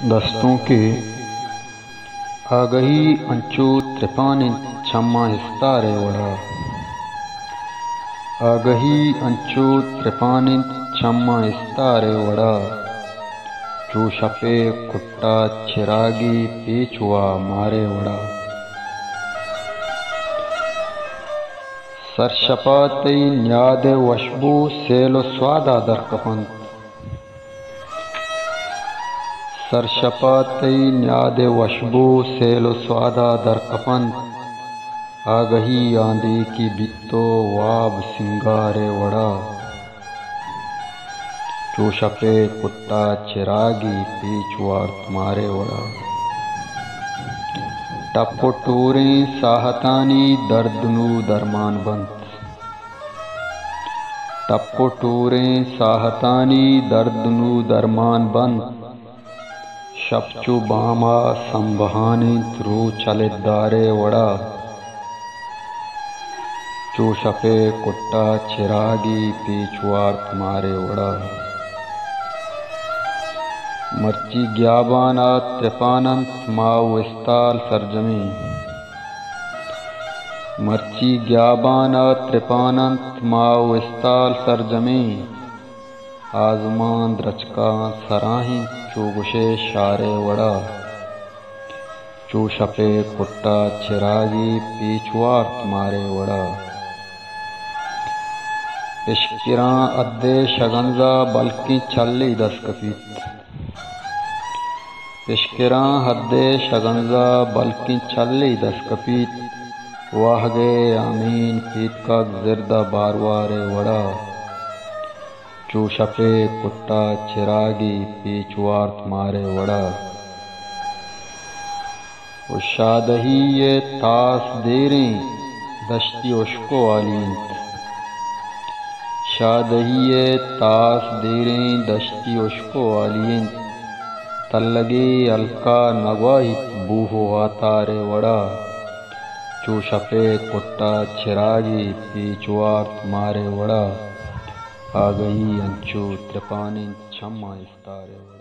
दस्तों के आगही अंचू त्रिपानि छम्मा हिस्तारे वड़ा आगही अंचू त्रिपानि छम्मा हिस्तारे वड़ा चूशपे कुट्टा चिरागी पीछुआ मारे वड़ा सरशपाते न्यादे वशबू सेलो स्वादा दरकपंत सरशपाते न्यादे वशबू सेलो स्वादा दरकपंत आगही आंधी की बित्तो वाब सिंगारे वड़ा चूशपे कुट्टा चिरागी पीछुआ मारे वड़ा टप्पो टूरे साहतानी दर्दनु दरमान बंत टप्पो टूरे साहतानी दर्दनु दरमान बंत शपचु बामा संबहानी रू चलिदारे वड़ा चूशपे कुट्टा चिरागी पीछुआर्त मारे वड़ा मर्ची ग्याबाना त्रिपानंत माव विस्ताल सरजमी मर्ची ग्याबाना त्रिपानंत माव विस्ताल सरजमी आजमान द्रचका सराही चूगुशे शारे वड़ा चूशपे कुट्टा चिरागी पीछुआर्त मारे वड़ा इश्किरा अद्दे शगंजा बल्कि छल्ली दस्कफीत इश्किरा हद्दे शगंजा बल्कि छल्ली दस्कफीत वाहगे आमीन फीत का जिरदा बारवारे वड़ा चूशपे कुट्टा चिरागी पीछुआर्त मारे वड़ा शादही ये तास देरे दश्ती उश्को आलींत शादही ये तास देरे दश्ती उश्को आलींत तल्लगे अलका नवाही बूहो आतारे वड़ा चूशपे कुट्टा चिरागी पीछुआर्त मारे वड़ा आगही अंचू त्रिपानि छम्मा इस्तारे वड़ा।